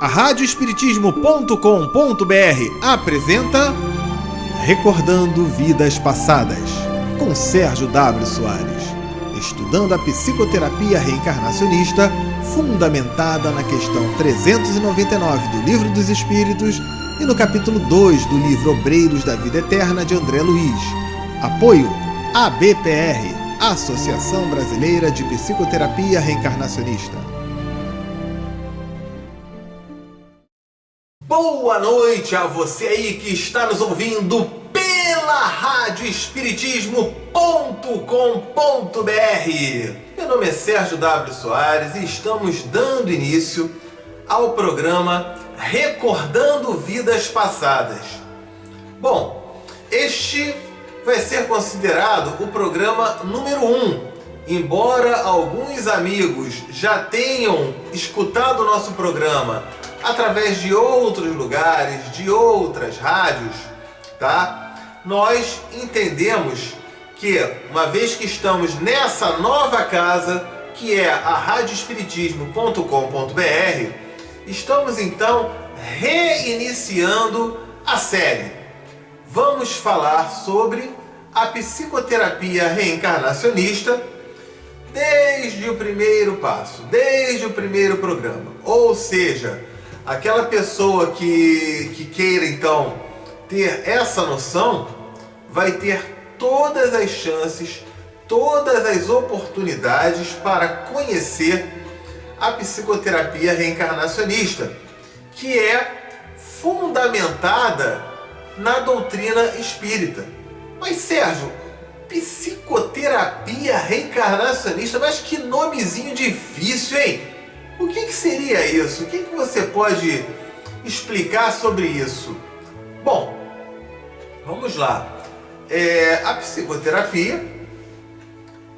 A radioespiritismo.com.br apresenta Recordando Vidas Passadas, com Sérgio W. Soares, estudando a psicoterapia reencarnacionista fundamentada na questão 399 do Livro dos Espíritos e no capítulo 2 do livro Obreiros da Vida Eterna de André Luiz. Apoio ABPR, Associação Brasileira de Psicoterapia Reencarnacionista. Boa noite a você aí que está nos ouvindo pela radioespiritismo.com.br. Meu nome é Sérgio W. Soares e estamos dando início ao programa Recordando Vidas Passadas. Bom, este vai ser considerado o programa número 1. Embora alguns amigos já tenham escutado o nosso programa através de outros lugares, de outras rádios, tá? Nós entendemos que, uma vez que estamos nessa nova casa, que é a radioespiritismo.com.br, estamos então reiniciando a série. Vamos falar sobre a psicoterapia reencarnacionista desde o primeiro passo, desde o primeiro programa. Ou seja, aquela pessoa que queira então ter essa noção vai ter todas as chances, todas as oportunidades para conhecer a psicoterapia reencarnacionista, que é fundamentada na doutrina espírita. Mas Sérgio, psicoterapia reencarnacionista, mas que nomezinho difícil, hein? O que seria isso? O que você pode explicar sobre isso? Bom, vamos lá. A psicoterapia,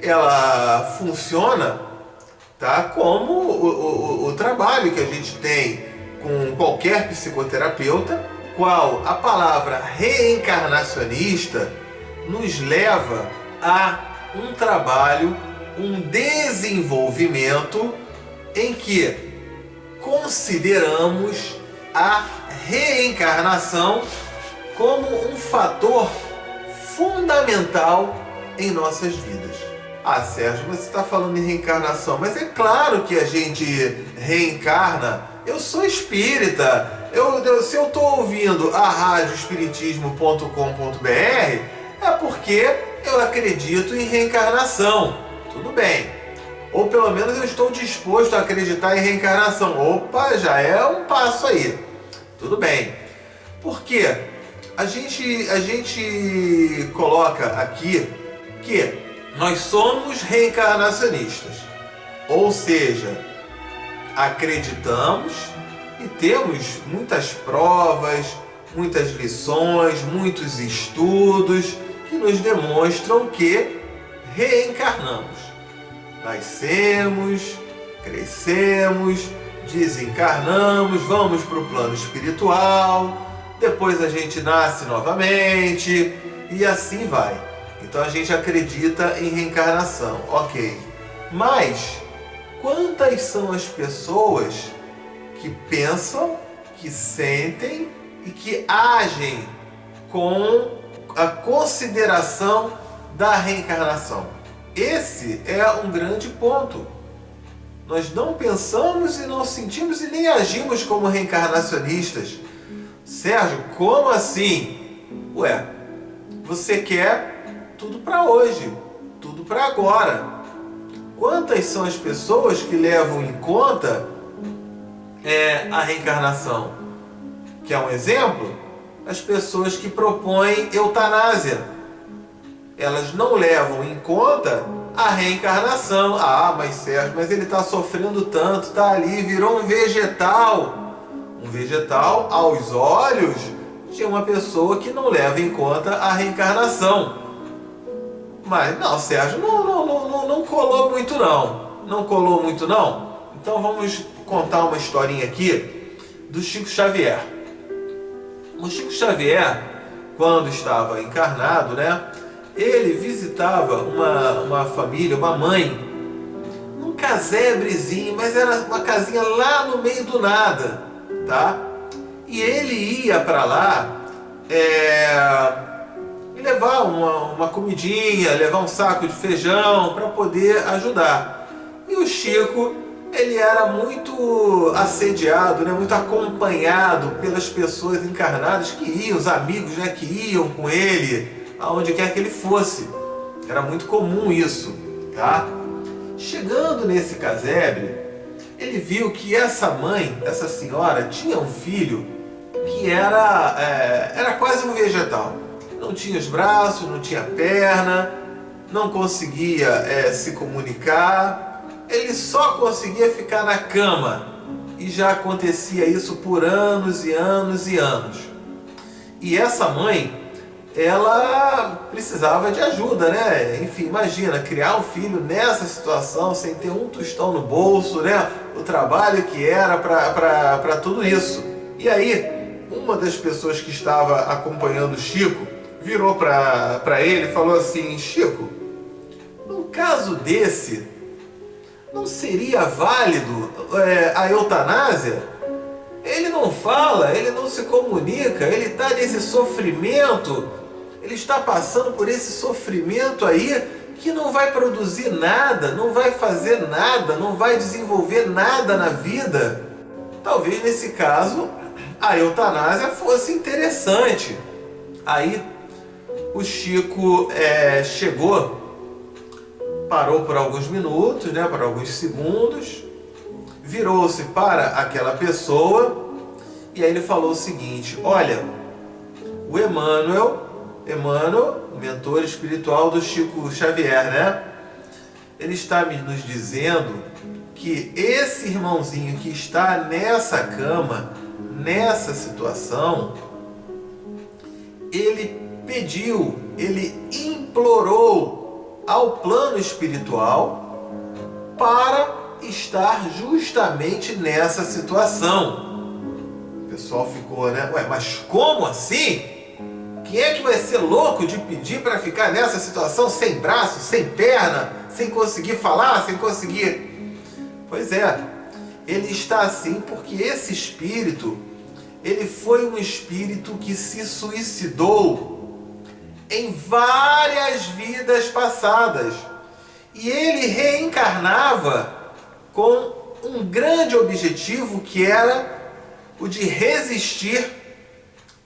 ela funciona, tá, como o trabalho que a gente tem com qualquer psicoterapeuta, qual a palavra reencarnacionista nos leva a um trabalho, um desenvolvimento em que consideramos a reencarnação como um fator fundamental em nossas vidas. Ah, Sérgio, você está falando em reencarnação, mas é claro que a gente reencarna. Eu sou espírita. Se eu estou ouvindo a radioespiritismo.com.br é porque eu acredito em reencarnação. Tudo bem. Ou pelo menos eu estou disposto a acreditar em reencarnação. Opa, já é um passo aí. Tudo bem. Porque a gente coloca aqui que nós somos reencarnacionistas. Ou seja, acreditamos e temos muitas provas, muitas lições, muitos estudos que nos demonstram que reencarnamos. Nascemos, crescemos, desencarnamos, vamos para o plano espiritual, depois a gente nasce novamente e assim vai. Então a gente acredita em reencarnação, ok. Mas quantas são as pessoas que pensam, que sentem e que agem com a consideração da reencarnação? Esse é um grande ponto. Nós não pensamos e não sentimos e nem agimos como reencarnacionistas. Sérgio, como assim? Ué, você quer tudo para hoje, tudo para agora. Quantas são as pessoas que levam em conta a reencarnação? Quer um exemplo? As pessoas que propõem eutanásia. Elas não levam em conta a reencarnação. Ah, mas Sérgio, mas ele está sofrendo tanto, está ali, virou um vegetal. Um vegetal aos olhos de uma pessoa que não leva em conta a reencarnação. Mas não, Sérgio, não colou muito não. Não colou muito não? Então vamos contar uma historinha aqui do Chico Xavier. O Chico Xavier, quando estava encarnado, né? Ele visitava uma família, uma mãe, num casebrezinho, mas era uma casinha lá no meio do nada. tá? E ele ia para lá levar uma comidinha, levar um saco de feijão para poder ajudar. E o Chico, ele era muito assediado, né, muito acompanhado pelas pessoas encarnadas que iam, os amigos, né, que iam com ele aonde quer que ele fosse. Era muito comum isso, tá? Chegando nesse casebre, ele viu que essa mãe, essa senhora, tinha um filho que era quase um vegetal. Não tinha os braços, não tinha perna, não conseguia se comunicar. Ele só conseguia ficar na cama. E já acontecia isso por anos e anos e anos. E essa mãe, ela precisava de ajuda, né? Enfim, imagina, criar um filho nessa situação, sem ter um tostão no bolso, né? O trabalho que era para tudo isso. E aí, uma das pessoas que estava acompanhando o Chico virou para ele e falou assim: Chico, num caso desse, não seria válido a eutanásia? Ele não fala, ele não se comunica, ele está nesse sofrimento, ele está passando por esse sofrimento aí que não vai produzir nada, não vai fazer nada, não vai desenvolver nada na vida. Talvez nesse caso a eutanásia fosse interessante. Aí o Chico chegou, parou por alguns minutos, né, por alguns segundos, virou-se para aquela pessoa e aí ele falou o seguinte: olha, o Emmanuel, o mentor espiritual do Chico Xavier, né? Ele está nos dizendo que esse irmãozinho que está nessa cama, nessa situação, ele pediu, ele implorou ao plano espiritual para estar justamente nessa situação. O pessoal ficou, né? Ué, mas como assim? Quem é que vai ser louco de pedir para ficar nessa situação sem braço, sem perna, sem conseguir falar, sem conseguir... Pois é, ele está assim porque esse espírito, ele foi um espírito que se suicidou em várias vidas passadas. E ele reencarnava com um grande objetivo, que era o de resistir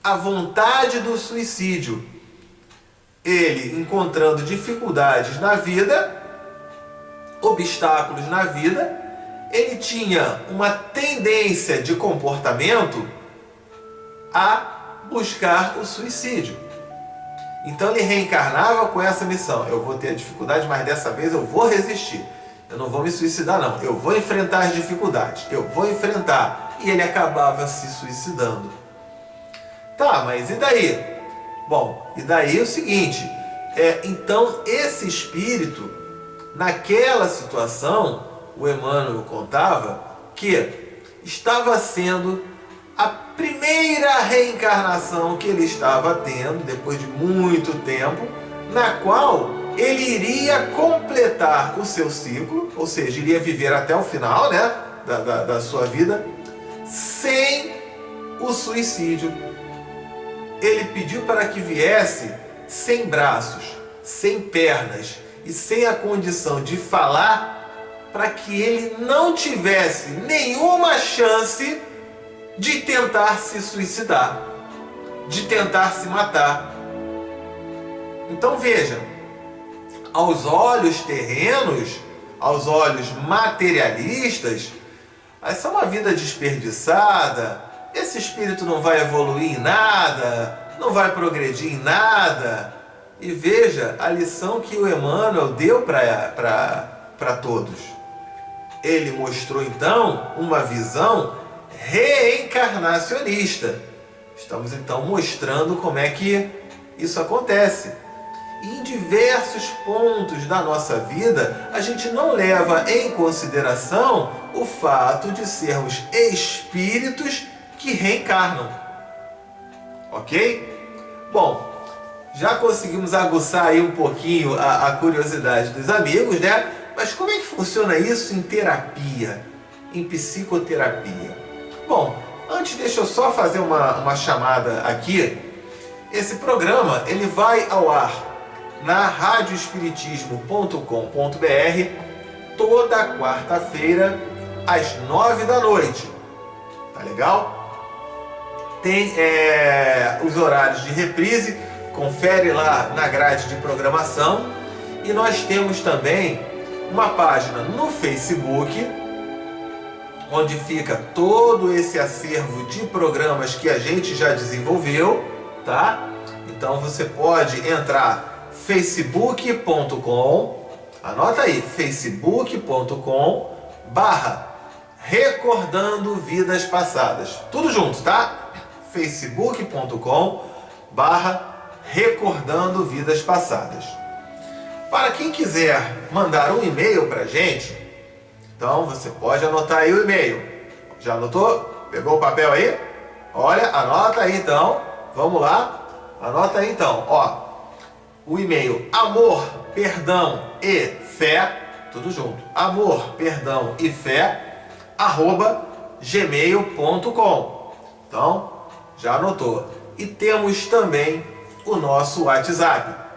à vontade do suicídio. Ele, encontrando dificuldades na vida, obstáculos na vida, ele tinha uma tendência de comportamento a buscar o suicídio. Então ele reencarnava com essa missão: eu vou ter dificuldade, mas dessa vez eu vou resistir. Eu não vou me suicidar não, eu vou enfrentar as dificuldades, eu vou enfrentar. E ele acabava se suicidando. Tá, mas e daí? Bom, e daí é o seguinte, então esse espírito, naquela situação, o Emmanuel contava que estava sendo a primeira reencarnação que ele estava tendo, depois de muito tempo, na qual ele iria completar o seu ciclo, ou seja, iria viver até o final, né, da sua vida, sem o suicídio. Ele pediu para que viesse sem braços, sem pernas e sem a condição de falar, para que ele não tivesse nenhuma chance de tentar se suicidar, de tentar se matar. Então veja, aos olhos terrenos, aos olhos materialistas, essa é uma vida desperdiçada, esse espírito não vai evoluir em nada, não vai progredir em nada. E veja a lição que o Emmanuel deu para todos. Ele mostrou então uma visão reencarnacionista. Estamos então mostrando como é que isso acontece. E em diversos pontos da nossa vida, a gente não leva em consideração o fato de sermos espíritos que reencarnam. Ok? Bom, já conseguimos aguçar aí um pouquinho a curiosidade dos amigos, né? Mas como é que funciona isso em terapia, em psicoterapia? Bom, Antes, deixa eu só fazer uma chamada aqui. Esse programa ele vai ao ar na radioespiritismo.com.br toda quarta-feira às 9 da noite. Tá legal? Tem os horários de reprise, confere lá na grade de programação. E nós temos também uma página no Facebook, onde fica todo esse acervo de programas que a gente já desenvolveu, tá? Então você pode entrar facebook.com, anota aí, facebook.com/recordando vidas passadas. Tudo junto, tá? facebook.com/recordando vidas passadas. Para quem quiser mandar um e-mail pra gente, então você pode anotar aí o e-mail. Já anotou? Pegou o papel aí? Olha, anota aí então. Vamos lá. Anota aí então. Ó, o e-mail amor, perdão e fé, tudo junto. Amor, perdão e fé, @gmail.com. Então, já anotou. E temos também o nosso WhatsApp.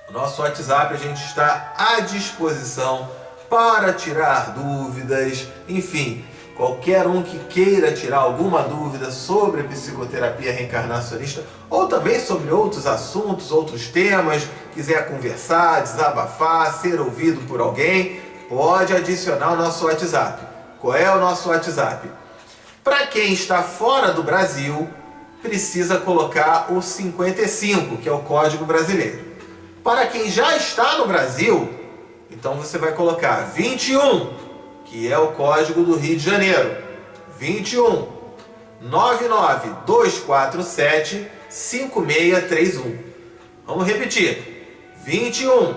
O nosso WhatsApp a gente está à disposição para tirar dúvidas, enfim, qualquer um que queira tirar alguma dúvida sobre a psicoterapia reencarnacionista ou também sobre outros assuntos, outros temas, quiser conversar, desabafar, ser ouvido por alguém, pode adicionar o nosso WhatsApp. Qual é o nosso WhatsApp? Para quem está fora do Brasil, precisa colocar o 55, que é o código brasileiro. Para quem já está no Brasil, então você vai colocar 21, que é o código do Rio de Janeiro. 21 99247 5631. Vamos repetir. 21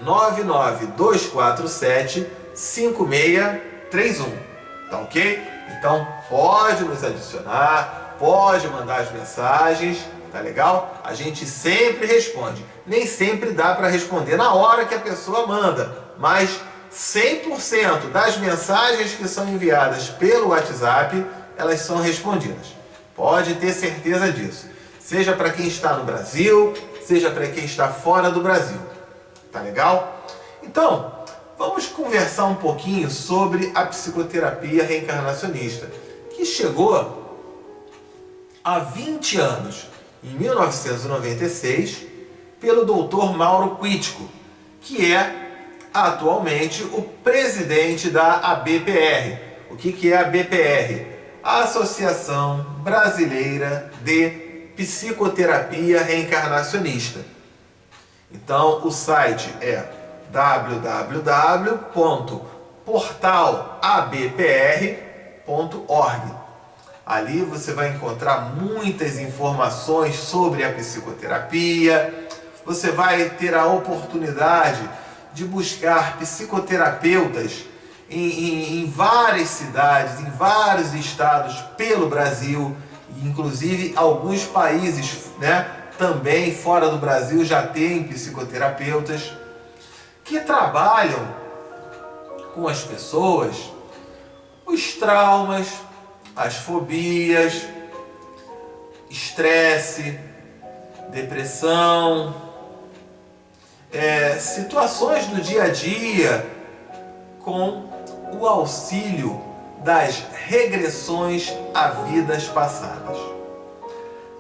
99247 5631. Tá ok? Então pode nos adicionar, pode mandar as mensagens, tá legal? A gente sempre responde. Nem sempre dá para responder na hora que a pessoa manda, mas 100% das mensagens que são enviadas pelo WhatsApp, elas são respondidas. Pode ter certeza disso. Seja para quem está no Brasil, seja para quem está fora do Brasil. Tá legal? Então, vamos conversar um pouquinho sobre a psicoterapia reencarnacionista, que chegou há 20 anos, em 1996, pelo Dr. Mauro Quitico, que é atualmente o presidente da ABPR. O que é a ABPR? A Associação Brasileira de Psicoterapia Reencarnacionista. Então o site é www.portalabpr.org. Ali você vai encontrar muitas informações sobre a psicoterapia. Você vai ter a oportunidade de buscar psicoterapeutas em várias cidades, em vários estados pelo Brasil, inclusive alguns países, né, também fora do Brasil já tem psicoterapeutas que trabalham com as pessoas os traumas, as fobias, estresse, depressão, situações do dia a dia, com o auxílio das regressões a vidas passadas.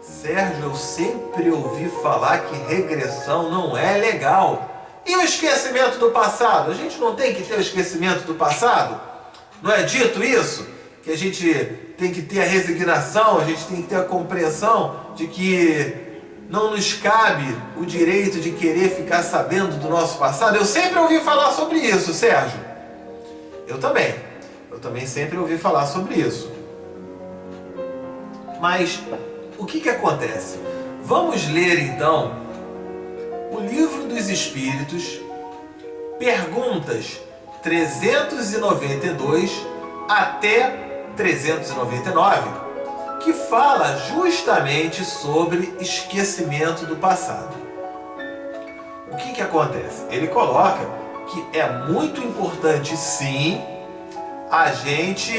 Sérgio, eu sempre ouvi falar que regressão não é legal. E o esquecimento do passado? A gente não tem que ter o esquecimento do passado? Não é dito isso? Que a gente tem que ter a resignação, a gente tem que ter a compreensão de que não nos cabe o direito de querer ficar sabendo do nosso passado? Eu sempre ouvi falar sobre isso, Sérgio. Eu também sempre ouvi falar sobre isso. Mas o que acontece? Vamos ler então o Livro dos Espíritos, perguntas 392 até 399, que fala justamente sobre esquecimento do passado. O que acontece? Ele coloca que é muito importante, sim, a gente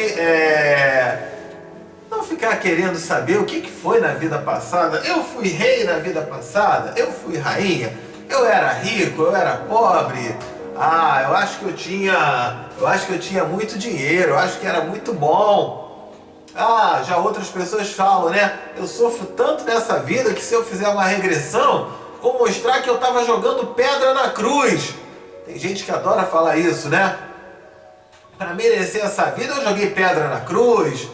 ficar querendo saber o que foi na vida passada. Eu fui rei na vida passada, eu fui rainha, eu era rico, eu era pobre. Ah, eu acho que eu tinha muito dinheiro, eu acho que era muito bom. Ah, já outras pessoas falam, né? Eu sofro tanto nessa vida que se eu fizer uma regressão, vou mostrar que eu estava jogando pedra na cruz. Tem gente que adora falar isso, né? Para merecer essa vida eu joguei pedra na cruz.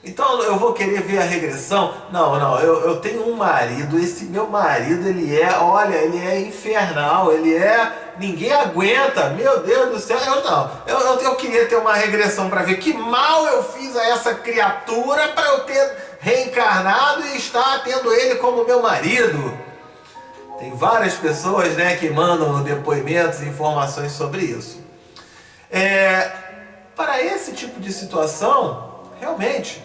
Então eu vou querer ver a regressão? Não, eu tenho um marido, esse meu marido, ele é infernal, ninguém aguenta, meu Deus do céu, eu queria ter uma regressão para ver que mal eu fiz a essa criatura para eu ter reencarnado e estar tendo ele como meu marido. Tem várias pessoas, né, que mandam depoimentos e informações sobre isso. Para esse tipo de situação, realmente,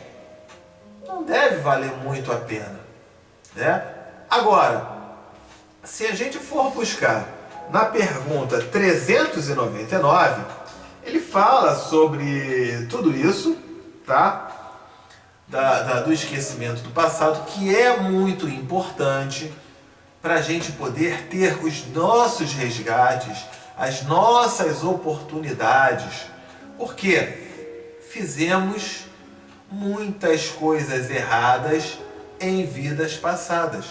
não deve valer muito a pena, né? Agora, se a gente for buscar na pergunta 399, ele fala sobre tudo isso, tá? Do esquecimento do passado, que é muito importante para a gente poder ter os nossos resgates, as nossas oportunidades, porque fizemos muitas coisas erradas em vidas passadas.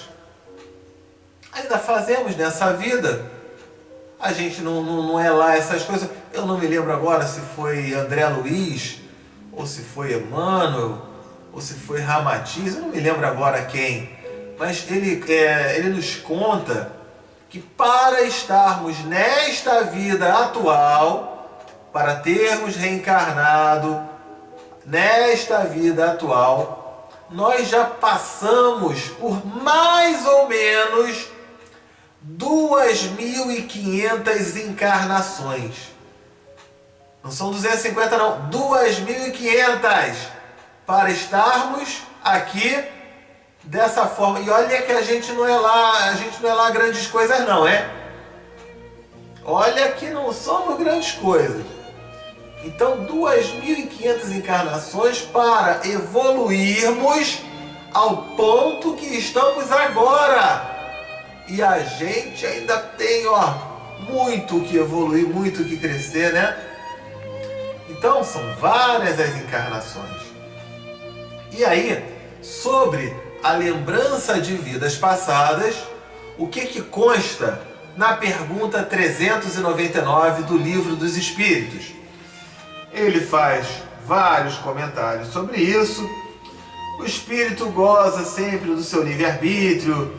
Ainda fazemos nessa vida. A gente não é lá essas coisas. Eu não me lembro agora se foi André Luiz, ou se foi Emmanuel, ou se foi Ramatiz, eu não me lembro agora quem. Mas ele nos conta que para estarmos nesta vida atual, para termos reencarnado nesta vida atual, nós já passamos por mais ou menos 2.500 encarnações. Não são 250 não, 2.500 para estarmos aqui dessa forma. E olha que a gente não é lá grandes coisas não, é? Olha que não somos grandes coisas. Então, 2.500 encarnações para evoluirmos ao ponto que estamos agora. E a gente ainda tem, muito que evoluir, muito que crescer, né? Então, são várias as encarnações. E aí, sobre a lembrança de vidas passadas, o que consta na pergunta 399 do Livro dos Espíritos? Ele faz vários comentários sobre isso. O espírito goza sempre do seu livre-arbítrio,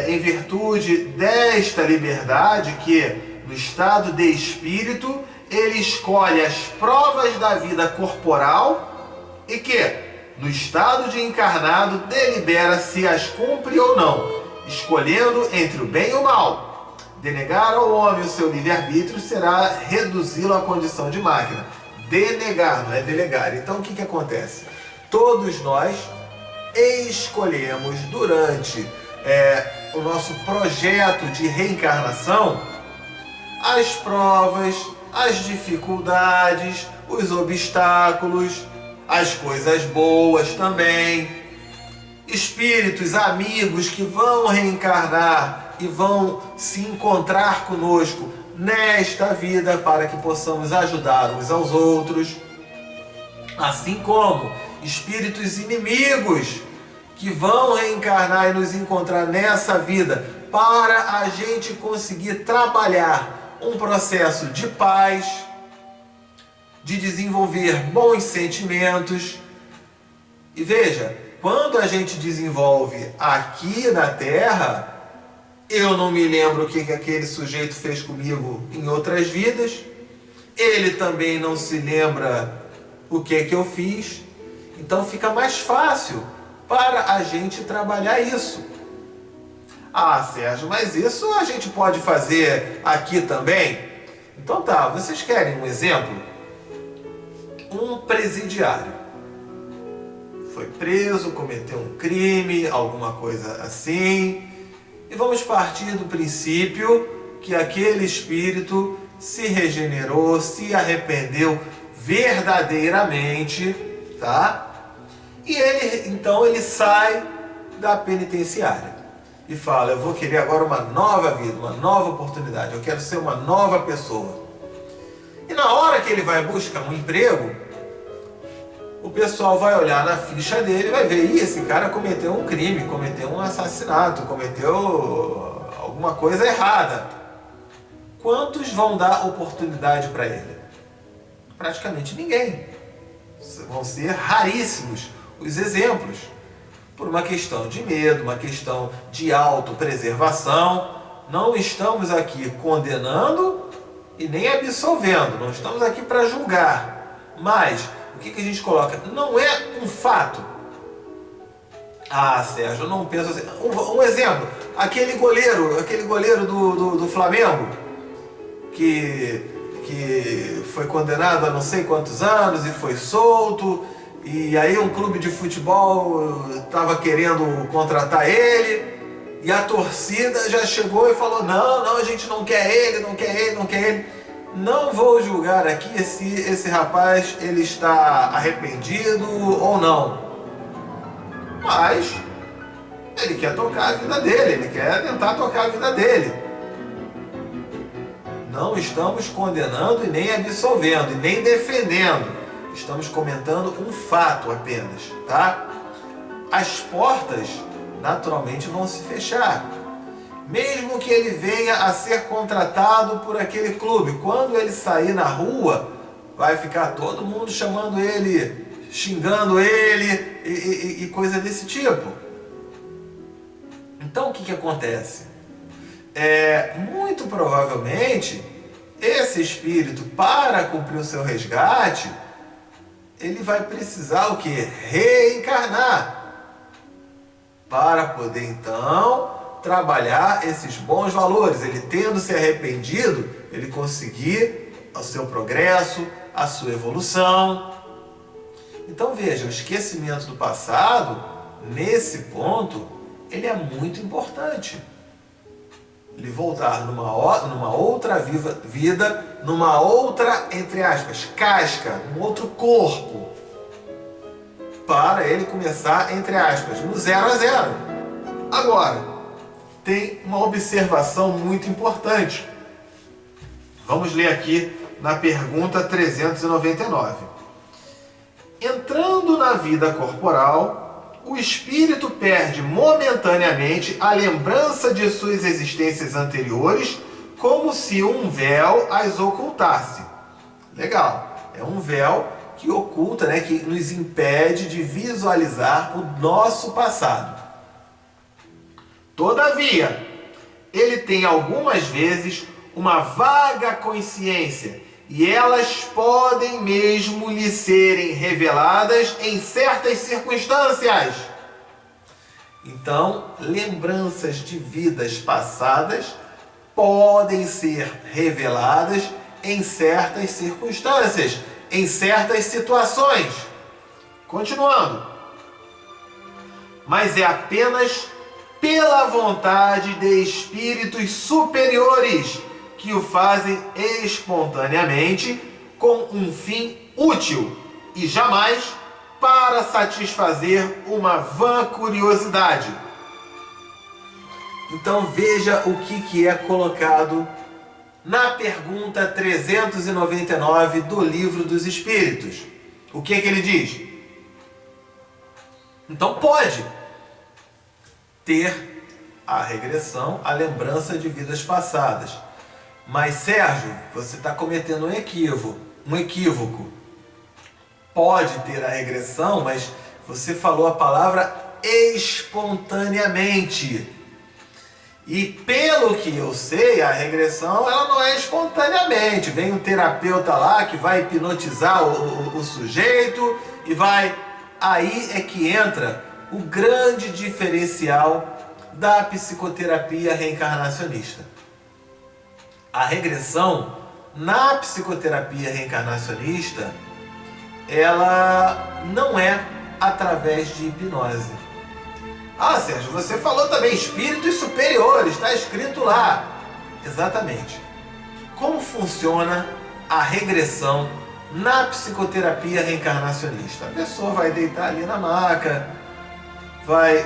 em virtude desta liberdade que, no estado de espírito, ele escolhe as provas da vida corporal e que, no estado de encarnado, delibera se as cumpre ou não, escolhendo entre o bem e o mal. Denegar ao homem o seu livre-arbítrio será reduzi-lo à condição de máquina. Denegar, não é delegar. Então o que acontece? Todos nós escolhemos durante o nosso projeto de reencarnação as provas, as dificuldades, os obstáculos, as coisas boas também. Espíritos, amigos que vão reencarnar e vão se encontrar conosco nesta vida para que possamos ajudar uns aos outros, assim como espíritos inimigos que vão reencarnar e nos encontrar nessa vida para a gente conseguir trabalhar um processo de paz, de desenvolver bons sentimentos. E veja, quando a gente desenvolve aqui na Terra, eu não me lembro o que aquele sujeito fez comigo em outras vidas. Ele também não se lembra o que eu fiz. Então fica mais fácil para a gente trabalhar isso. Ah, Sérgio, mas isso a gente pode fazer aqui também? Então tá, vocês querem um exemplo? Um presidiário foi preso, cometeu um crime, alguma coisa assim. E vamos partir do princípio que aquele espírito se regenerou, se arrependeu verdadeiramente, tá? E então ele sai da penitenciária e fala: eu vou querer agora uma nova vida, uma nova oportunidade, eu quero ser uma nova pessoa. E na hora que ele vai buscar um emprego, o pessoal vai olhar na ficha dele e vai ver: esse cara cometeu um crime, cometeu um assassinato, cometeu alguma coisa errada. Quantos vão dar oportunidade para ele? Praticamente ninguém. Vão ser raríssimos os exemplos, por uma questão de medo, uma questão de autopreservação. Não estamos aqui condenando e nem absolvendo, não estamos aqui para julgar, mas o que a gente coloca? Não é um fato. Ah, Sérgio, eu não penso assim. Um exemplo, aquele goleiro do Flamengo, que foi condenado a não sei quantos anos e foi solto, e aí um clube de futebol estava querendo contratar ele, e a torcida já chegou e falou: não, a gente não quer ele, não quer ele, não quer ele. Não vou julgar aqui se esse rapaz ele está arrependido ou não, mas ele quer tocar a vida dele, ele quer tentar tocar a vida dele. Não estamos condenando e nem absolvendo, e nem defendendo. Estamos comentando um fato apenas, tá? As portas naturalmente vão se fechar. Mesmo que ele venha a ser contratado por aquele clube, quando ele sair na rua, vai ficar todo mundo chamando ele, xingando ele e coisa desse tipo. Então o que acontece? Muito provavelmente esse espírito, para cumprir o seu resgate, ele vai precisar o quê? Reencarnar, para poder então trabalhar esses bons valores. Ele tendo se arrependido, ele conseguir o seu progresso, a sua evolução. Então veja, o esquecimento do passado, nesse ponto, ele é muito importante. Ele voltar numa outra vida, numa outra, entre aspas, casca, um outro corpo, para ele começar, entre aspas, no 0 a 0. Agora, tem uma observação muito importante. Vamos ler aqui na pergunta 399. Entrando na vida corporal, o espírito perde momentaneamente a lembrança de suas existências anteriores, como se um véu as ocultasse. Legal. É um véu que oculta, né, que nos impede de visualizar o nosso passado. Todavia, ele tem algumas vezes uma vaga consciência, e elas podem mesmo lhe serem reveladas em certas circunstâncias. Então, lembranças de vidas passadas podem ser reveladas em certas circunstâncias, em certas situações. Continuando. Mas é apenas pela vontade de espíritos superiores que o fazem espontaneamente com um fim útil e jamais para satisfazer uma vã curiosidade. Então veja o que é colocado na pergunta 399 do Livro dos Espíritos. O que ele diz? Então pode ter a regressão, a lembrança de vidas passadas. Mas Sérgio, você está cometendo um equívoco. Pode ter a regressão, mas você falou a palavra espontaneamente. E pelo que eu sei, a regressão ela não é espontaneamente. Vem um terapeuta lá que vai hipnotizar o sujeito e vai... Aí é que entra o grande diferencial da psicoterapia reencarnacionista. A regressão na psicoterapia reencarnacionista, ela não é através de hipnose. Ah, Sérgio, você falou também espíritos superiores, está escrito lá. Exatamente. Como funciona a regressão na psicoterapia reencarnacionista. A pessoa vai deitar ali na maca, vai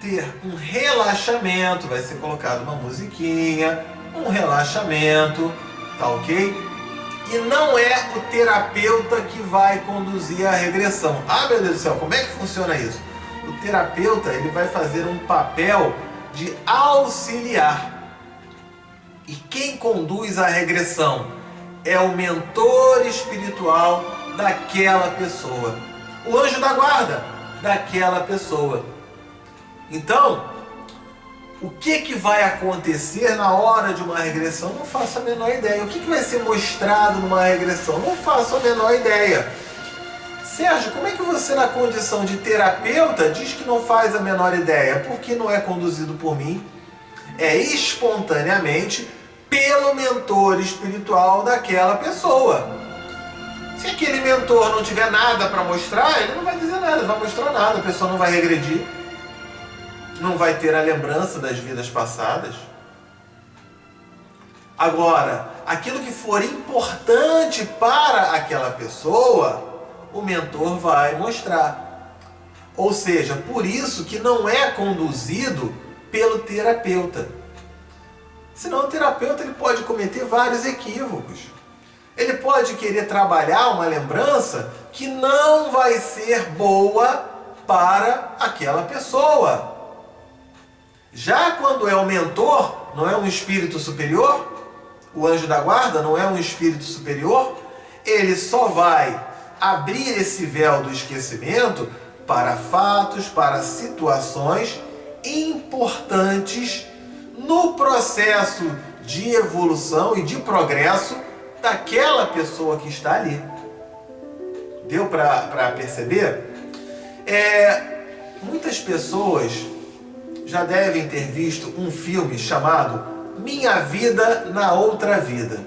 ter um relaxamento, vai ser colocado uma musiquinha, um relaxamento, tá ok? E não é o terapeuta que vai conduzir a regressão. Ah, meu Deus do céu, como é que funciona isso? O terapeuta, ele vai fazer um papel de auxiliar. E quem conduz a regressão é o mentor espiritual daquela pessoa, o anjo da guarda daquela pessoa. Então, o que vai acontecer na hora de uma regressão? Não faço a menor ideia. O que vai ser mostrado numa regressão? Não faço a menor ideia. Sérgio, como é que você, na condição de terapeuta, diz que não faz a menor ideia? Porque não é conduzido por mim, é espontaneamente pelo mentor espiritual daquela pessoa. Se aquele mentor não tiver nada para mostrar, ele não vai dizer nada, não vai mostrar nada, a pessoa não vai regredir, não vai ter a lembrança das vidas passadas. Agora, aquilo que for importante para aquela pessoa, o mentor vai mostrar. Ou seja, por isso que não é conduzido pelo terapeuta. Senão o terapeuta ele pode cometer vários equívocos. Ele pode querer trabalhar uma lembrança que não vai ser boa para aquela pessoa. Já quando é o mentor, não é um espírito superior, o anjo da guarda não é um espírito superior, ele só vai abrir esse véu do esquecimento para fatos, para situações importantes no processo de evolução e de progresso daquela pessoa que está ali. Deu para perceber? Muitas pessoas já devem ter visto um filme chamado Minha Vida na Outra Vida,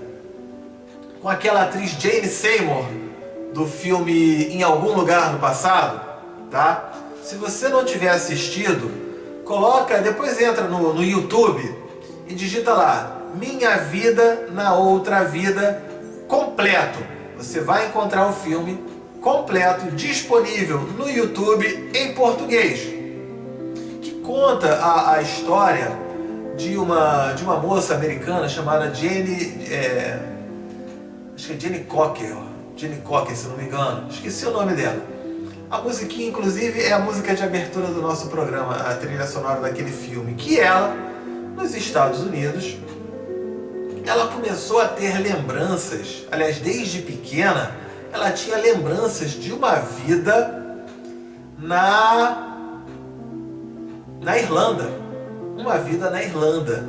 com aquela atriz Jane Seymour, do filme Em Algum Lugar no Passado, tá? Se você não tiver assistido, coloca, depois entra no YouTube e digita lá Minha Vida na Outra Vida completo. Você vai encontrar o filme completo disponível no YouTube em português, que conta a história de uma moça americana chamada Jane, acho que é Jane Cocker, se não me engano, esqueci o nome dela. A musiquinha, inclusive, é a música de abertura do nosso programa, a trilha sonora daquele filme, que ela, nos Estados Unidos, ela começou a ter lembranças, aliás, desde pequena, ela tinha lembranças de uma vida na Irlanda, uma vida na Irlanda.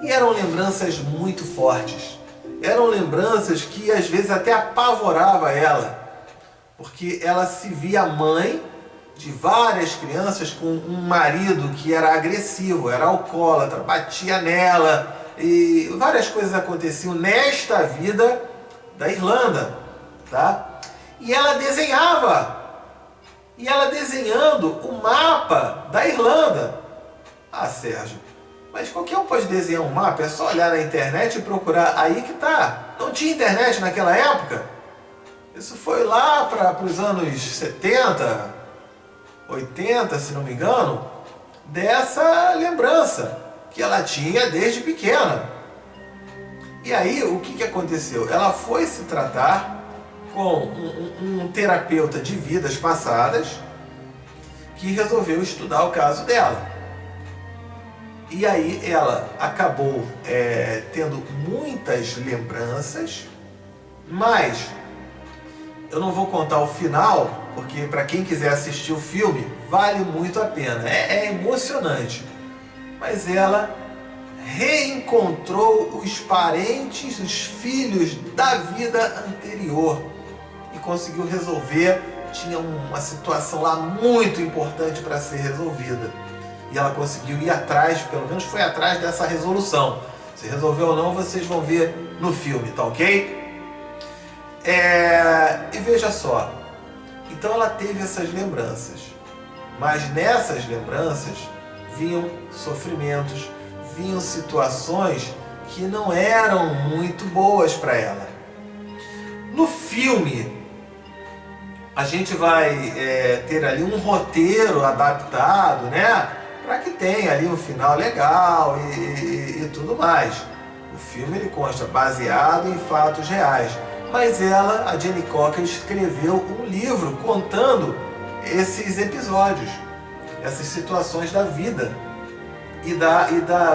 E eram lembranças muito fortes, eram lembranças que às vezes até apavorava ela, porque ela se via mãe de várias crianças com um marido que era agressivo, era alcoólatra, batia nela, e várias coisas aconteciam nesta vida da Irlanda, tá? E ela desenhava, e ela desenhando o mapa da Irlanda. Ah, Sérgio, mas qualquer um pode desenhar um mapa, é só olhar na internet e procurar. Aí que tá, não tinha internet naquela época. Isso foi lá para os anos 70, 80, se não me engano, dessa lembrança que ela tinha desde pequena. E aí, o que aconteceu? Ela foi se tratar com um terapeuta de vidas passadas que resolveu estudar o caso dela. E aí ela acabou tendo muitas lembranças, mas eu não vou contar o final, porque para quem quiser assistir o filme, vale muito a pena. É emocionante. Mas ela reencontrou os parentes, os filhos da vida anterior e conseguiu resolver. Tinha uma situação lá muito importante para ser resolvida. E ela conseguiu ir atrás, pelo menos foi atrás dessa resolução. Se resolveu ou não, vocês vão ver no filme, tá ok? E veja só, então ela teve essas lembranças, mas nessas lembranças vinham sofrimentos, vinham situações que não eram muito boas para ela. No filme, a gente vai ter ali um roteiro adaptado, né? Para que tenha ali um final legal e tudo mais. O filme ele consta baseado em fatos reais. Mas ela, a Jenny Cocker, escreveu um livro contando esses episódios, essas situações da vida e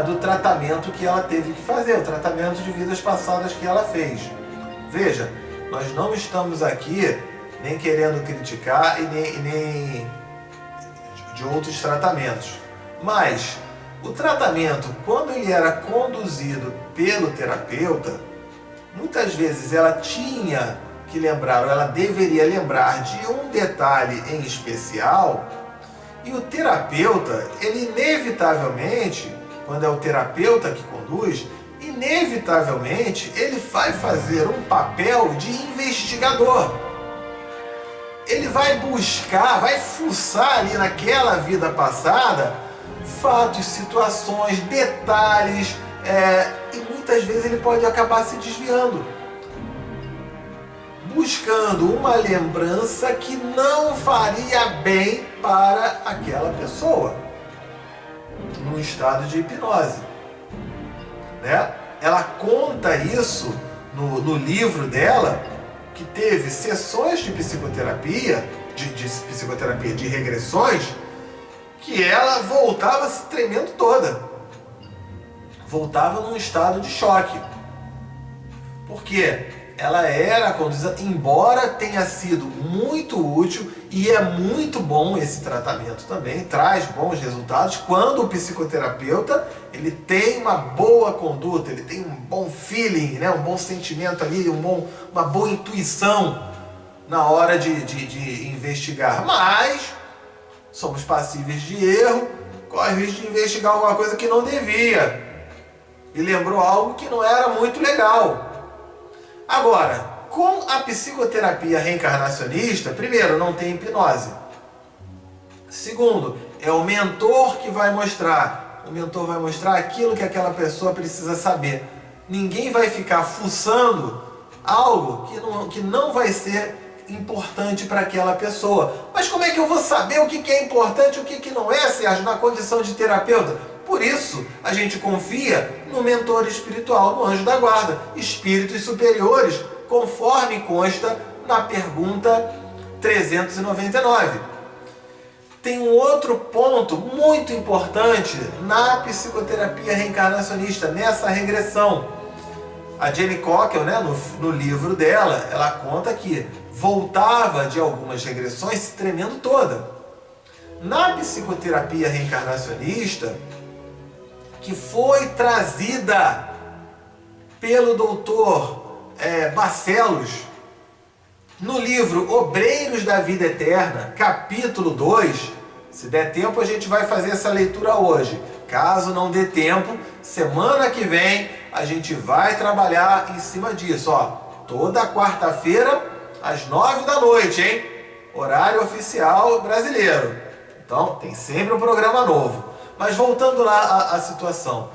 do tratamento que ela teve que fazer, o tratamento de vidas passadas que ela fez. Veja, nós não estamos aqui nem querendo criticar e nem de outros tratamentos. Mas o tratamento, quando ele era conduzido pelo terapeuta, muitas vezes ela tinha que lembrar, ou ela deveria lembrar de um detalhe em especial, e o terapeuta, ele inevitavelmente, quando é o terapeuta que conduz, inevitavelmente ele vai fazer um papel de investigador. Ele vai buscar, vai fuçar ali naquela vida passada fatos, situações, detalhes, e muitas vezes ele pode acabar se desviando, buscando uma lembrança que não faria bem para aquela pessoa, num estado de hipnose, né? Ela conta isso no livro dela, que teve sessões de psicoterapia, de regressões, que ela voltava se tremendo toda. Voltava num estado de choque. Porque ela era conduzida, embora tenha sido muito útil, e é muito bom esse tratamento também, traz bons resultados, quando o psicoterapeuta ele tem uma boa conduta, ele tem um bom feeling, né? Um bom sentimento ali, uma boa intuição na hora de investigar. Mas somos passíveis de erro, corre o risco de investigar alguma coisa que não devia e lembrou algo que não era muito legal. Agora, com a psicoterapia reencarnacionista, primeiro, não tem hipnose. Segundo, é o mentor que vai mostrar. O mentor vai mostrar aquilo que aquela pessoa precisa saber. Ninguém vai ficar fuçando algo que não vai ser importante para aquela pessoa. Mas como é que eu vou saber o que é importante e o que não é, Sérgio, na condição de terapeuta? Por isso, a gente confia no mentor espiritual, no anjo da guarda, espíritos superiores, conforme consta na pergunta 399. Tem um outro ponto muito importante na psicoterapia reencarnacionista, nessa regressão. A Jenny Cocker, né, no livro dela, ela conta que voltava de algumas regressões se tremendo toda. Na psicoterapia reencarnacionista, que foi trazida pelo doutor Barcelos, no livro Obreiros da Vida Eterna, capítulo 2, se der tempo a gente vai fazer essa leitura hoje. Caso não dê tempo, semana que vem a gente vai trabalhar em cima disso. Toda quarta-feira, às 9 da noite, hein? Horário oficial brasileiro. Então, tem sempre um programa novo. Mas voltando lá à situação.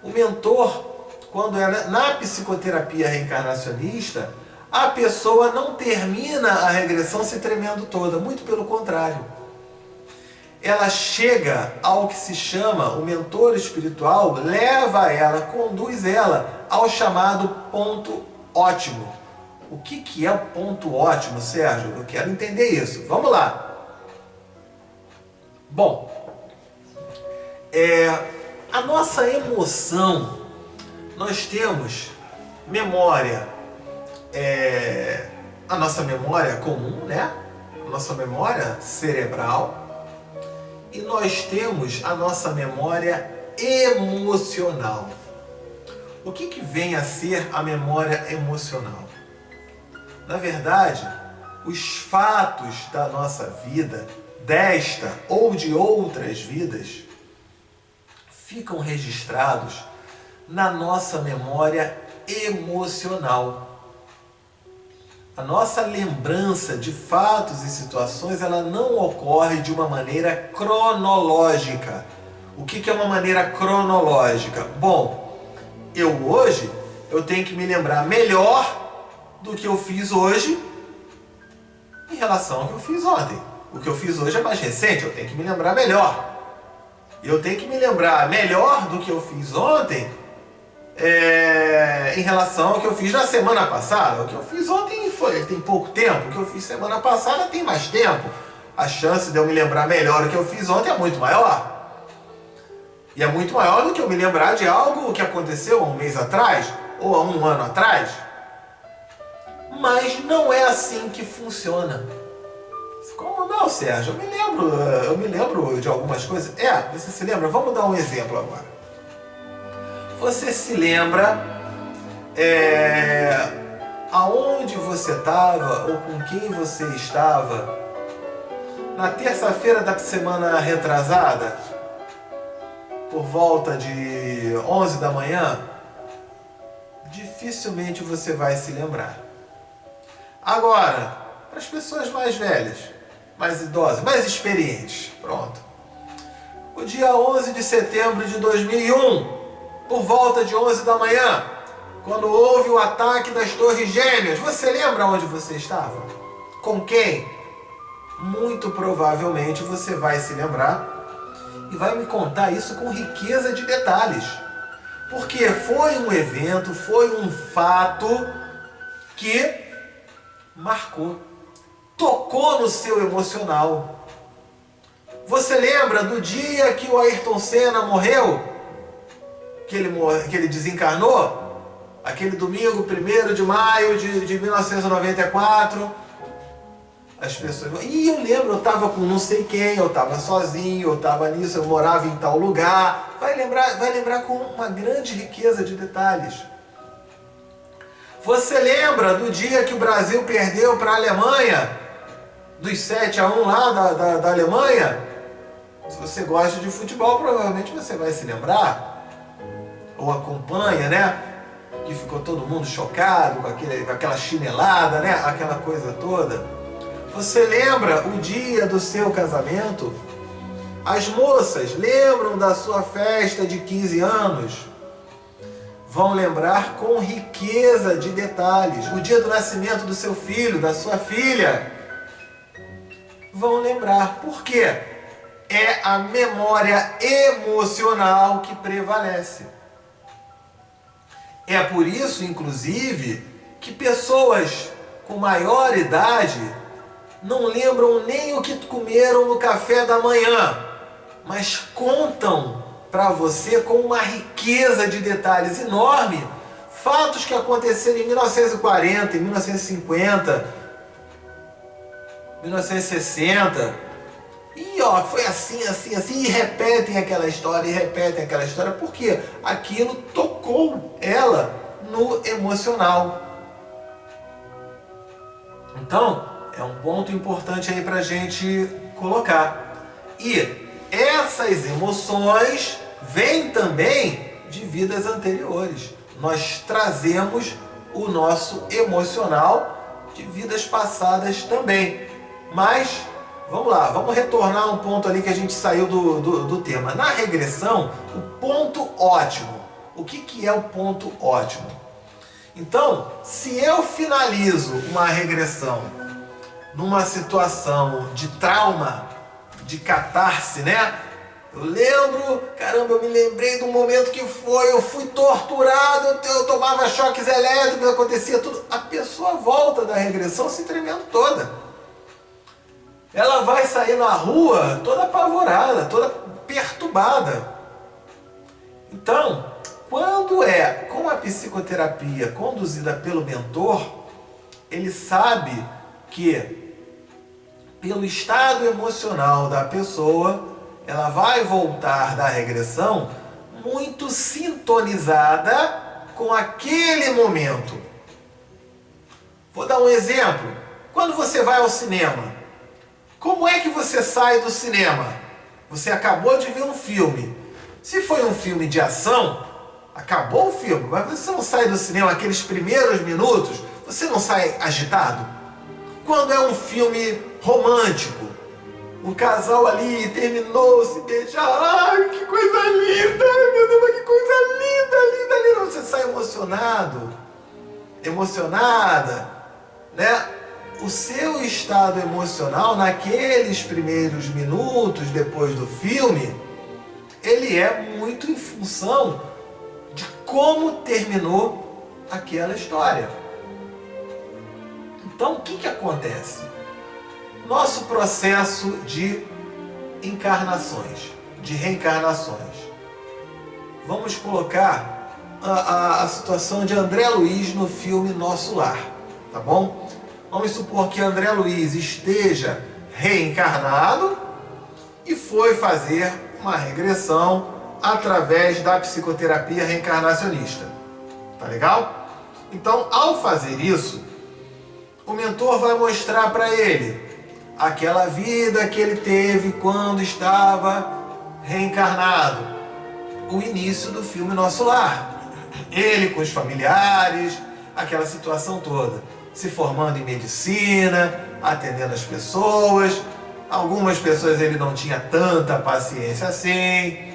O mentor, quando é na psicoterapia reencarnacionista, a pessoa não termina a regressão se tremendo toda. Muito pelo contrário. Ela chega ao que se chama, o mentor espiritual leva ela, conduz ela ao chamado ponto ótimo. O que é o ponto ótimo, Sérgio? Eu quero entender isso. Vamos lá. Bom, a nossa emoção, nós temos memória, a nossa memória comum, né? A nossa memória cerebral. E nós temos a nossa memória emocional. O que vem a ser a memória emocional? Na verdade, os fatos da nossa vida, desta ou de outras vidas, ficam registrados na nossa memória emocional. A nossa lembrança de fatos e situações, ela não ocorre de uma maneira cronológica. O que é uma maneira cronológica? Bom, hoje eu tenho que me lembrar melhor do que eu fiz hoje em relação ao que eu fiz ontem. O que eu fiz hoje é mais recente, eu tenho que me lembrar melhor. Eu tenho que me lembrar melhor do que eu fiz ontem em relação ao que eu fiz na semana passada. O que eu fiz ontem tem pouco tempo, o que eu fiz semana passada tem mais tempo. A chance de eu me lembrar melhor do que eu fiz ontem é muito maior. E é muito maior do que eu me lembrar de algo que aconteceu há um mês atrás ou há um ano atrás. Mas não é assim que funciona. Como não, Sérgio? Eu me lembro de algumas coisas. Você se lembra? Vamos dar um exemplo agora. Você se lembra aonde você estava ou com quem você estava na terça-feira da semana retrasada, por volta de 11 da manhã? Dificilmente você vai se lembrar. Agora, para as pessoas mais velhas, mais idosas, mais experientes, pronto. O dia 11 de setembro de 2001, por volta de 11 da manhã, quando houve o ataque das Torres Gêmeas, você lembra onde você estava? Com quem? Muito provavelmente você vai se lembrar e vai me contar isso com riqueza de detalhes. Porque foi um evento, foi um fato que marcou, tocou no seu emocional. Você lembra do dia que o Ayrton Senna morreu? Que ele desencarnou? Aquele domingo, 1º de maio de 1994. As pessoas... eu lembro, eu estava com não sei quem, eu estava sozinho, eu estava nisso, eu morava em tal lugar. Vai lembrar com uma grande riqueza de detalhes. Você lembra do dia que o Brasil perdeu para a Alemanha? Dos 7-1 lá da Alemanha? Se você gosta de futebol, provavelmente você vai se lembrar. Ou acompanha, né? Que ficou todo mundo chocado com aquela chinelada, né? Aquela coisa toda. Você lembra o dia do seu casamento? As moças lembram da sua festa de 15 anos? Vão lembrar com riqueza de detalhes. O dia do nascimento do seu filho, da sua filha. Vão lembrar. Por quê? É a memória emocional que prevalece. É por isso, inclusive, que pessoas com maior idade não lembram nem o que comeram no café da manhã, mas contam para você com uma riqueza de detalhes enorme fatos que aconteceram em 1940, em 1950, 1960. E foi assim, e repetem aquela história, porque aquilo tocou ela no emocional. Então, é um ponto importante aí pra gente colocar. E essas emoções vêm também de vidas anteriores. Nós trazemos o nosso emocional de vidas passadas também. Mas, vamos lá, vamos retornar um ponto ali que a gente saiu do tema. Na regressão, o ponto ótimo. O que é o ponto ótimo? Então, se eu finalizo uma regressão numa situação de trauma, de catarse, né? Eu lembro, caramba, eu me lembrei do momento que eu fui torturado, eu tomava choques elétricos, acontecia tudo. A pessoa volta da regressão se tremendo toda. Ela vai sair na rua toda apavorada, toda perturbada. Então, quando é com a psicoterapia conduzida pelo mentor, ele sabe que pelo estado emocional da pessoa, ela vai voltar da regressão muito sintonizada com aquele momento. Vou dar um exemplo. Quando você vai ao cinema, como é que você sai do cinema? Você acabou de ver um filme. Se foi um filme de ação, acabou o filme, mas você não sai do cinema aqueles primeiros minutos, você não sai agitado? Quando é um filme romântico, o casal ali terminou, se beijar, ai, que coisa linda, meu Deus, que coisa linda, linda, linda. Você sai emocionado, emocionada, né, o seu estado emocional naqueles primeiros minutos depois do filme, ele é muito em função de como terminou aquela história. Então, o que acontece? Nosso processo de encarnações, de reencarnações. Vamos colocar a situação de André Luiz no filme Nosso Lar, tá bom? Vamos supor que André Luiz esteja reencarnado e foi fazer uma regressão através da psicoterapia reencarnacionista. Tá legal? Então, ao fazer isso, o mentor vai mostrar para ele aquela vida que ele teve quando estava reencarnado. O início do filme Nosso Lar. Ele com os familiares, aquela situação toda. Se formando em medicina, atendendo as pessoas. Algumas pessoas ele não tinha tanta paciência assim.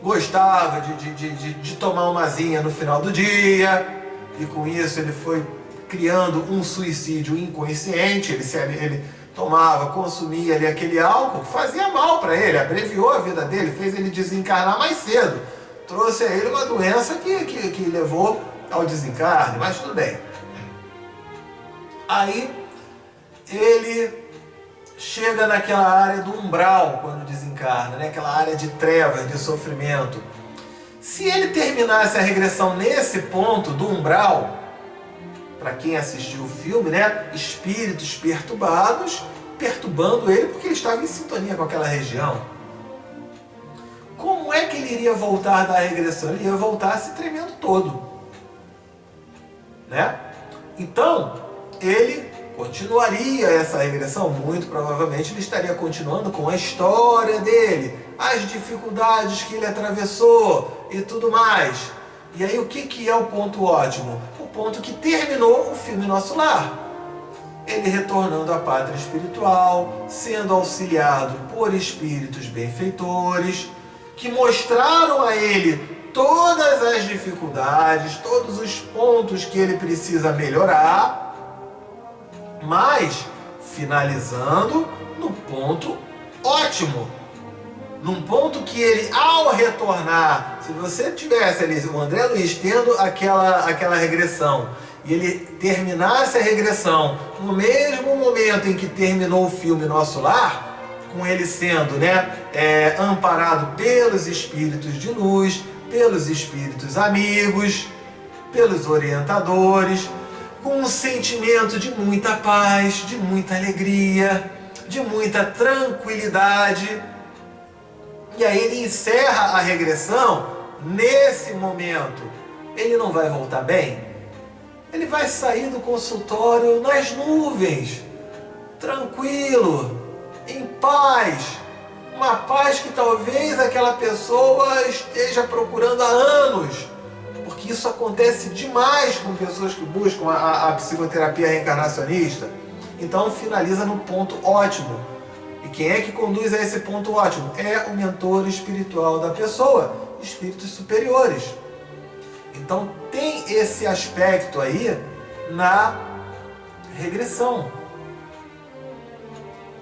Gostava de tomar uma asinha no final do dia. E com isso ele foi criando um suicídio inconsciente. Ele tomava, consumia ali aquele álcool que fazia mal para ele, abreviou a vida dele, fez ele desencarnar mais cedo. Trouxe a ele uma doença que levou ao desencarne, mas tudo bem. Aí ele chega naquela área do umbral quando desencarna, né? Aquela área de trevas, de sofrimento. Se ele terminasse a regressão nesse ponto do umbral, para quem assistiu o filme, né? Espíritos perturbados, perturbando ele porque ele estava em sintonia com aquela região. Como é que ele iria voltar da regressão? Ele ia voltar se tremendo todo, né? Então, ele continuaria essa regressão, muito provavelmente ele estaria continuando com a história dele, as dificuldades que ele atravessou e tudo mais. E aí o que é o ponto ótimo? O ponto que terminou o filme Nosso Lar. Ele retornando à pátria espiritual, sendo auxiliado por espíritos benfeitores, que mostraram a ele todas as dificuldades, todos os pontos que ele precisa melhorar, mas finalizando no ponto ótimo. Num ponto que ele, ao retornar, se você tivesse ali, o André Luiz tendo aquela regressão, e ele terminasse a regressão no mesmo momento em que terminou o filme Nosso Lar, com ele sendo, né, amparado pelos espíritos de luz, pelos espíritos amigos, pelos orientadores, com um sentimento de muita paz, de muita alegria, de muita tranquilidade. E aí ele encerra a regressão nesse momento. Ele não vai voltar bem? Ele vai sair do consultório nas nuvens, tranquilo, em paz. Uma paz que talvez aquela pessoa esteja procurando há anos. Porque isso acontece demais com pessoas que buscam a psicoterapia reencarnacionista. Então finaliza no ponto ótimo. E quem é que conduz a esse ponto ótimo? É o mentor espiritual da pessoa, espíritos superiores. Então tem esse aspecto aí na regressão,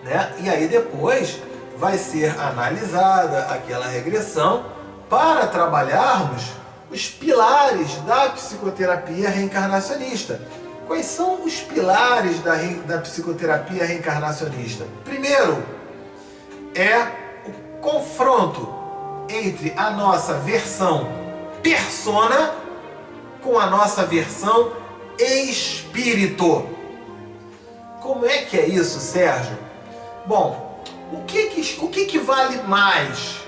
né? E aí depois vai ser analisada aquela regressão para trabalharmos os pilares da psicoterapia reencarnacionista. Quais são os pilares da psicoterapia reencarnacionista? Primeiro, é o confronto entre a nossa versão persona com a nossa versão espírito. Como é que é isso, Sérgio? Bom, o que vale mais?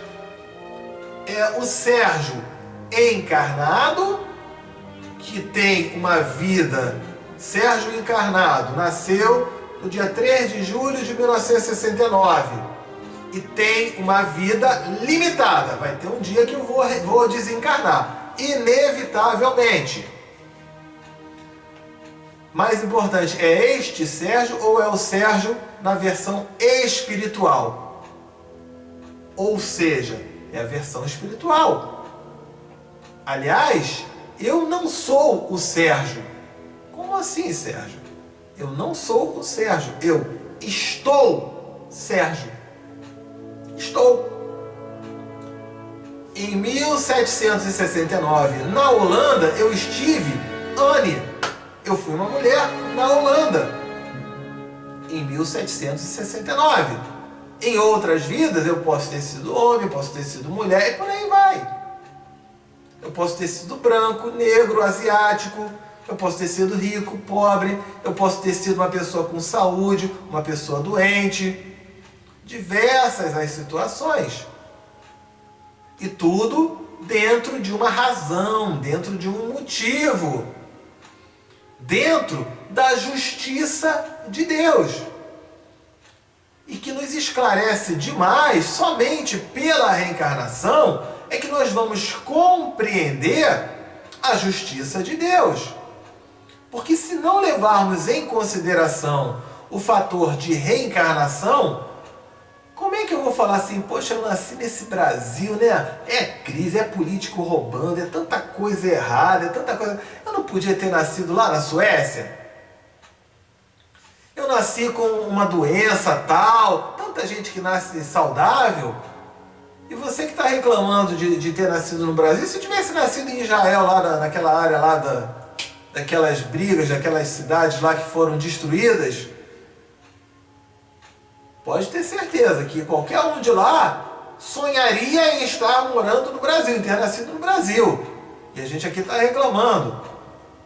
É o Sérgio encarnado, que tem uma vida. Sérgio encarnado nasceu no dia 3 de julho de 1969 e tem uma vida limitada. Vai ter um dia que eu vou desencarnar, inevitavelmente. Mais importante, é este Sérgio ou é o Sérgio na versão espiritual? Ou seja, é a versão espiritual. Aliás, eu não sou o Sérgio. Como assim, Sérgio? Eu não sou o Sérgio, eu estou Sérgio. Estou. Em 1769, na Holanda, eu estive Anne. Eu fui uma mulher na Holanda. Em 1769. Em outras vidas, eu posso ter sido homem, posso ter sido mulher e por aí vai. Eu posso ter sido branco, negro, asiático. Eu posso ter sido rico, pobre. Eu posso ter sido uma pessoa com saúde, uma pessoa doente. Diversas as situações. E tudo dentro de uma razão, dentro de um motivo. Dentro da justiça de Deus. E que nos esclarece demais, somente pela reencarnação, é que nós vamos compreender a justiça de Deus. Porque se não levarmos em consideração o fator de reencarnação, como é que eu vou falar assim, poxa, eu nasci nesse Brasil, né? É crise, é político roubando, é tanta coisa errada, é tanta coisa... Eu não podia ter nascido lá na Suécia? Eu nasci com uma doença tal, tanta gente que nasce saudável. E você que está reclamando de ter nascido no Brasil, se tivesse nascido em Israel, lá naquela área lá daquelas brigas, daquelas cidades lá que foram destruídas, pode ter certeza que qualquer um de lá sonharia em estar morando no Brasil, em ter nascido no Brasil. E a gente aqui está reclamando.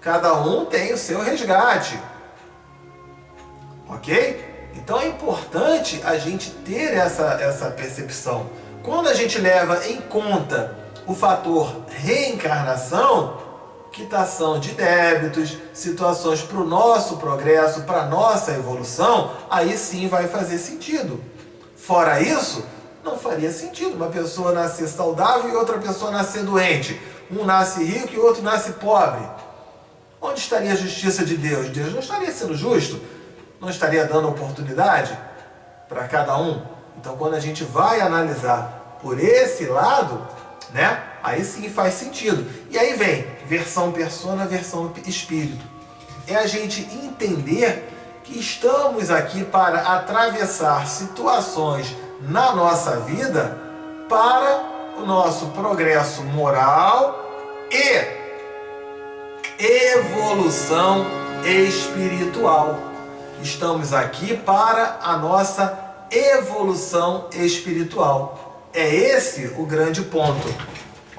Cada um tem o seu resgate. Ok? Então é importante a gente ter essa percepção. Quando a gente leva em conta o fator reencarnação, quitação de débitos, situações para o nosso progresso, para a nossa evolução, aí sim vai fazer sentido. Fora isso, não faria sentido uma pessoa nascer saudável e outra pessoa nascer doente. Um nasce rico e o outro nasce pobre. Onde estaria a justiça de Deus? Deus não estaria sendo justo? Não estaria dando oportunidade para cada um? Então, quando a gente vai analisar por esse lado, né, aí sim faz sentido. E aí vem versão persona, versão espírito. É a gente entender que estamos aqui para atravessar situações na nossa vida para o nosso progresso moral e evolução espiritual. Estamos aqui para a nossa evolução espiritual. É esse o grande ponto,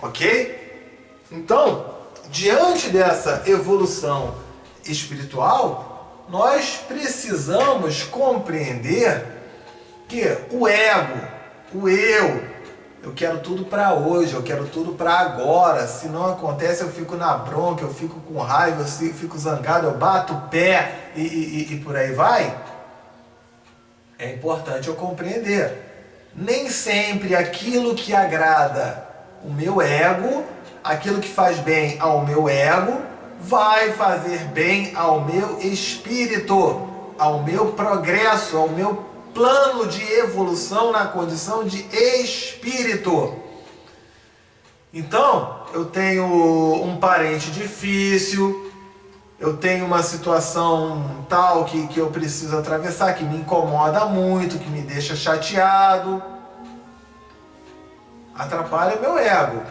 ok? Então, diante dessa evolução espiritual, nós precisamos compreender que o ego, o eu quero tudo para hoje, eu quero tudo para agora. Se não acontece, eu fico na bronca, eu fico com raiva, eu fico zangado, eu bato o pé e por aí vai. É importante eu compreender. Nem sempre aquilo que agrada o meu ego, aquilo que faz bem ao meu ego, vai fazer bem ao meu espírito, ao meu progresso, ao meu plano de evolução na condição de espírito. Então, eu tenho um parente difícil, eu tenho uma situação tal que eu preciso atravessar, que me incomoda muito, que me deixa chateado. Atrapalha meu ego.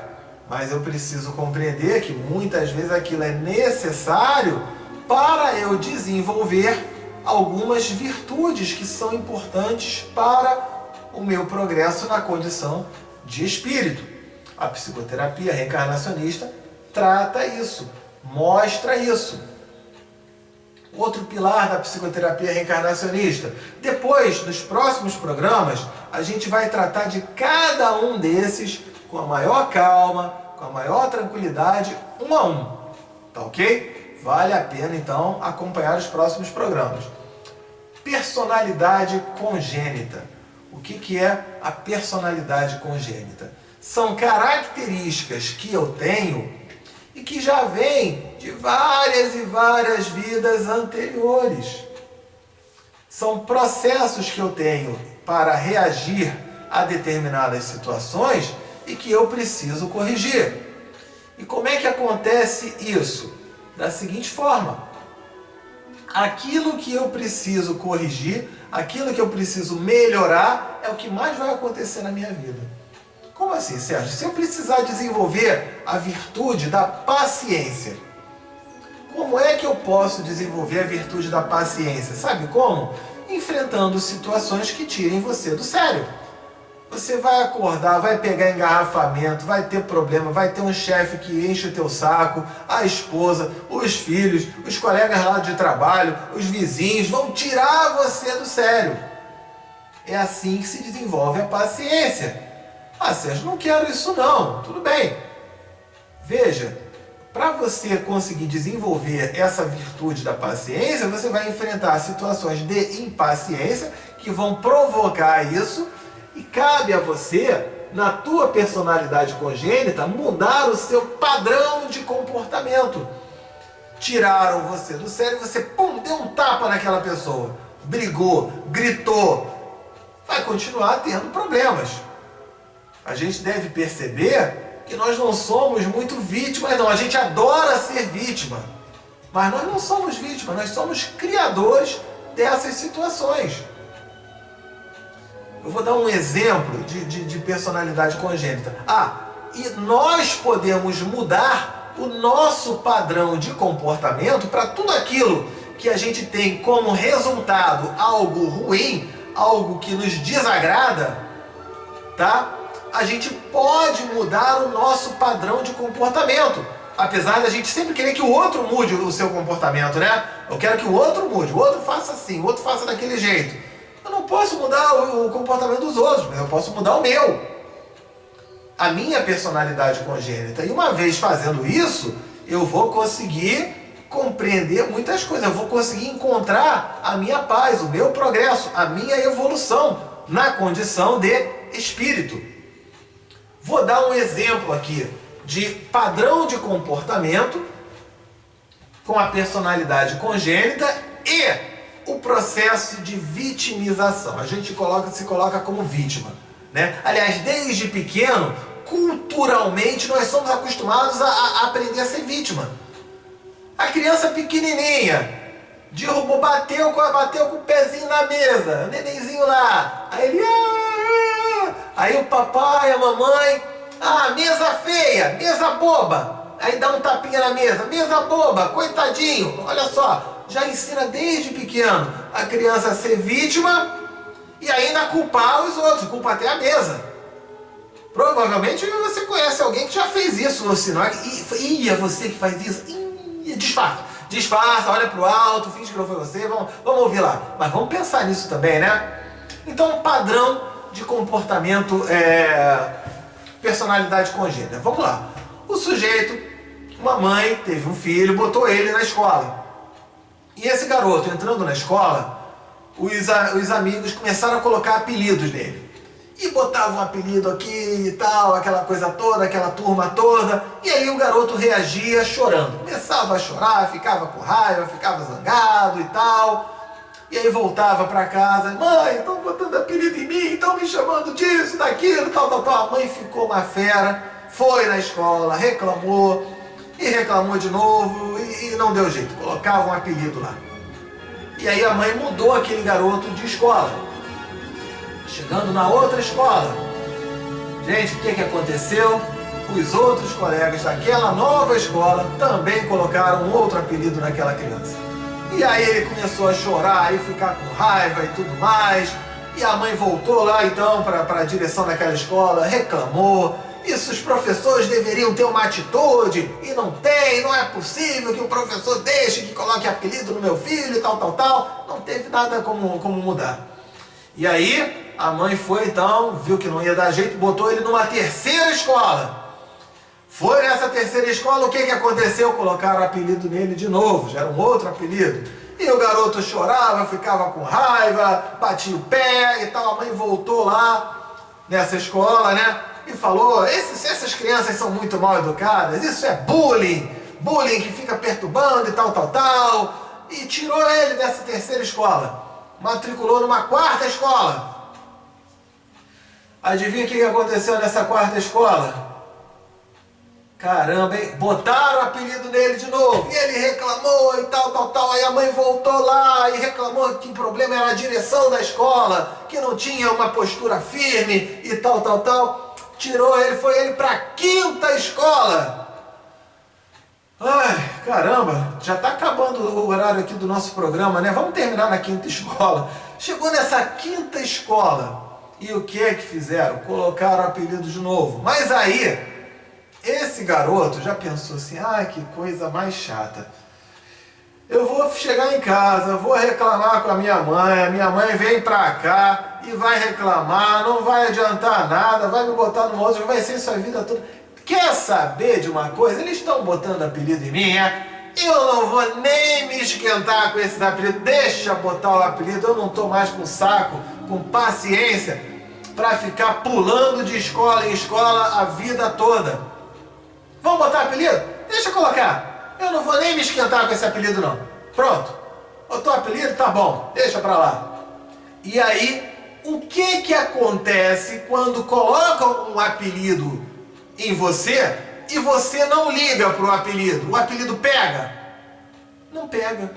Mas eu preciso compreender que muitas vezes aquilo é necessário para eu desenvolver algumas virtudes que são importantes para o meu progresso na condição de espírito. A psicoterapia reencarnacionista trata isso, mostra isso. Outro pilar da psicoterapia reencarnacionista. Depois, nos próximos programas, a gente vai tratar de cada um desses com a maior calma, com a maior tranquilidade, um a um. Tá ok? Vale a pena, então, acompanhar os próximos programas. Personalidade congênita. O que é a personalidade congênita? São características que eu tenho e que já vêm de várias e várias vidas anteriores. São processos que eu tenho para reagir a determinadas situações e que eu preciso corrigir. E como é que acontece isso? Da seguinte forma: aquilo que eu preciso corrigir, aquilo que eu preciso melhorar, é o que mais vai acontecer na minha vida. Como assim, Sérgio? Se eu precisar desenvolver a virtude da paciência, como é que eu posso desenvolver a virtude da paciência? Sabe como? Enfrentando situações que tirem você do sério. Você vai acordar, vai pegar engarrafamento, vai ter problema, vai ter um chefe que enche o teu saco, a esposa, os filhos, os colegas lá de trabalho, os vizinhos vão tirar você do sério. É assim que se desenvolve a paciência. Ah, Sérgio, não quero isso não. Tudo bem. Veja, para você conseguir desenvolver essa virtude da paciência, você vai enfrentar situações de impaciência que vão provocar isso. E cabe a você, na tua personalidade congênita, mudar o seu padrão de comportamento. Tiraram você do sério, você deu um tapa naquela pessoa, brigou, gritou, vai continuar tendo problemas. A gente deve perceber que nós não somos muito vítimas, não. A gente adora ser vítima, mas nós não somos vítimas, nós somos criadores dessas situações. Eu vou dar um exemplo de personalidade congênita. E nós podemos mudar o nosso padrão de comportamento para tudo aquilo que a gente tem como resultado algo ruim, algo que nos desagrada, tá? A gente pode mudar o nosso padrão de comportamento. Apesar da gente sempre querer que o outro mude o seu comportamento, né? Eu quero que o outro mude, o outro faça assim, o outro faça daquele jeito. Eu não posso mudar o comportamento dos outros, mas eu posso mudar o meu. A minha personalidade congênita. E uma vez fazendo isso, eu vou conseguir compreender muitas coisas. Eu vou conseguir encontrar a minha paz, o meu progresso, a minha evolução na condição de espírito. Vou dar um exemplo aqui de padrão de comportamento com a personalidade congênita e o processo de vitimização. A gente se coloca como vítima, né? Aliás, desde pequeno, culturalmente, nós somos acostumados a aprender a ser vítima. A criança pequenininha derrubou, bateu com o pezinho na mesa, o nenenzinho lá. Aí ele... Aí o papai, a mamãe... mesa feia, mesa boba. Aí dá um tapinha na mesa boba, coitadinho. Olha só, já ensina desde pequeno a criança a ser vítima e ainda culpar os outros, culpa até a mesa. Provavelmente você conhece alguém que já fez isso, ou senão, é você que faz isso? Disfarça, olha pro alto, finge que não foi você, vamos ouvir lá. Mas vamos pensar nisso também, né? Então, um padrão de comportamento, personalidade congênita. Vamos lá. O sujeito, uma mãe, teve um filho, botou ele na escola. E esse garoto, entrando na escola, os amigos começaram a colocar apelidos nele. E botavam um apelido aqui e tal, aquela coisa toda, aquela turma toda. E aí o garoto reagia chorando. Começava a chorar, ficava com raiva, ficava zangado e tal. E aí voltava para casa. Mãe, estão botando apelido em mim, estão me chamando disso, daquilo, tal. A mãe ficou uma fera, foi na escola, reclamou. E reclamou de novo e não deu jeito. Colocava um apelido lá. E aí a mãe mudou aquele garoto de escola. Chegando na outra escola. Gente, o que aconteceu? Os outros colegas daquela nova escola também colocaram um outro apelido naquela criança. E aí ele começou a chorar e ficar com raiva e tudo mais. E a mãe voltou lá então para a direção daquela escola, reclamou. Isso, os professores deveriam ter uma atitude, e não tem, não é possível que o professor deixe que coloque apelido no meu filho e tal. Não teve nada como mudar. E aí, a mãe foi então, viu que não ia dar jeito, botou ele numa terceira escola. Foi nessa terceira escola, o que aconteceu? Colocaram apelido nele de novo, já era um outro apelido. E o garoto chorava, ficava com raiva, batia o pé e tal. A mãe voltou lá nessa escola, né? E falou, essas crianças são muito mal educadas, isso é bullying que fica perturbando e tal. E tirou ele dessa terceira escola, matriculou numa quarta escola. Adivinha o que aconteceu nessa quarta escola? Caramba, hein? Botaram o apelido nele de novo. E ele reclamou e tal. Aí a mãe voltou lá e reclamou que o problema era a direção da escola, que não tinha uma postura firme e tal. Tirou ele, foi ele para a 5ª escola. Ai, caramba, já está acabando o horário aqui do nosso programa, né? Vamos terminar na 5ª escola. Chegou nessa 5ª escola e o que é que fizeram? Colocaram o apelido de novo. Mas aí, esse garoto já pensou assim, que coisa mais chata. Eu vou chegar em casa, vou reclamar com a minha mãe vem pra cá e vai reclamar, não vai adiantar nada, vai me botar no outro, vai ser isso a vida toda. Quer saber de uma coisa? Eles estão botando apelido em mim, Eu não vou nem me esquentar com esses apelidos, deixa botar o apelido, eu não tô mais com saco, com paciência, pra ficar pulando de escola em escola a vida toda. Vamos botar apelido? Deixa eu colocar. Eu não vou nem me esquentar com esse apelido não. Pronto. Botou apelido? Tá bom. Deixa pra lá. E aí, o que acontece quando colocam um apelido em você e você não liga pro apelido? O apelido pega? Não pega.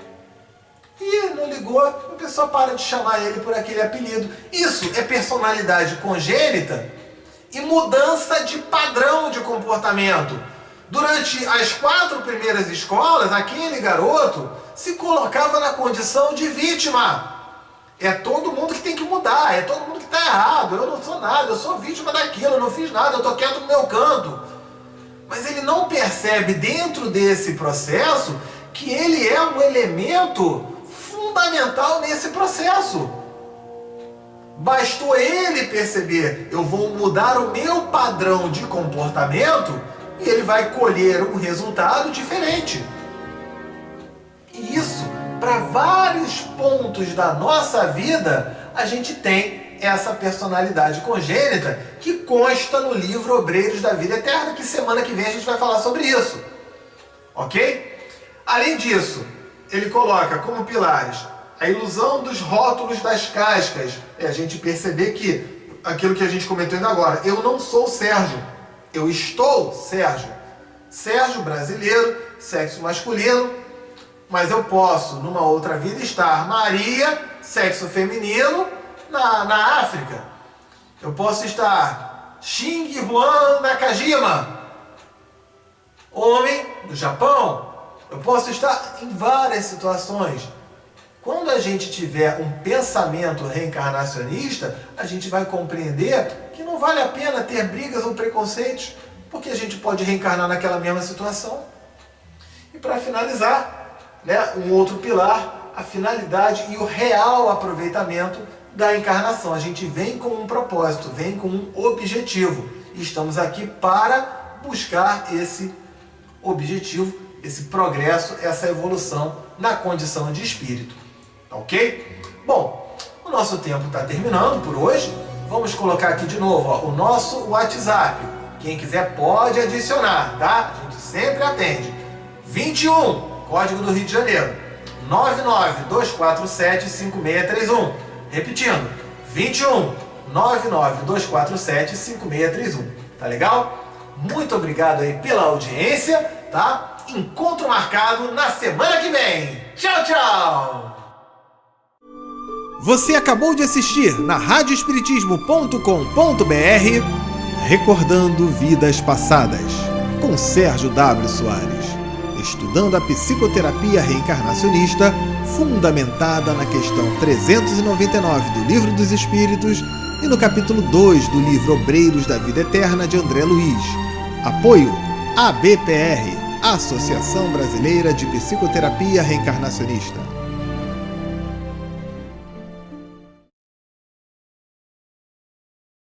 E não ligou, a pessoa para de chamar ele por aquele apelido. Isso é personalidade congênita e mudança de padrão de comportamento. Durante as 4 primeiras escolas, aquele garoto se colocava na condição de vítima. É todo mundo que tem que mudar, é todo mundo que está errado, eu não sou nada, eu sou vítima daquilo, eu não fiz nada, eu estou quieto no meu canto. Mas ele não percebe dentro desse processo que ele é um elemento fundamental nesse processo. Bastou ele perceber, eu vou mudar o meu padrão de comportamento e ele vai colher um resultado diferente. E isso, para vários pontos da nossa vida, a gente tem essa personalidade congênita que consta no livro Obreiros da Vida Eterna, que semana que vem a gente vai falar sobre isso. Ok? Além disso, ele coloca como pilares a ilusão dos rótulos das cascas. É a gente perceber que, aquilo que a gente comentou ainda agora, eu não sou Sérgio, eu estou Sérgio. Sérgio brasileiro, sexo masculino, mas eu posso, numa outra vida, estar Maria, sexo feminino, na África. Eu posso estar Xing Juan Nakajima, homem do Japão. Eu posso estar em várias situações. Quando a gente tiver um pensamento reencarnacionista, a gente vai compreender que não vale a pena ter brigas ou preconceitos, porque a gente pode reencarnar naquela mesma situação. E para finalizar, um outro pilar, a finalidade e o real aproveitamento da encarnação. A gente vem com um propósito, vem com um objetivo. E estamos aqui para buscar esse objetivo, esse progresso, essa evolução na condição de espírito. Ok? Bom, o nosso tempo está terminando por hoje. Vamos colocar aqui de novo o nosso WhatsApp. Quem quiser pode adicionar, tá? A gente sempre atende. 21, código do Rio de Janeiro, 992475631. Repetindo, 21 992475631. Tá legal? Muito obrigado aí pela audiência, tá? Encontro marcado na semana que vem. Tchau, tchau! Você acabou de assistir na radioespiritismo.com.br Recordando Vidas Passadas, com Sérgio W. Soares, estudando a psicoterapia reencarnacionista fundamentada na questão 399 do Livro dos Espíritos e no capítulo 2 do livro Obreiros da Vida Eterna de André Luiz. Apoio ABPR, Associação Brasileira de Psicoterapia Reencarnacionista.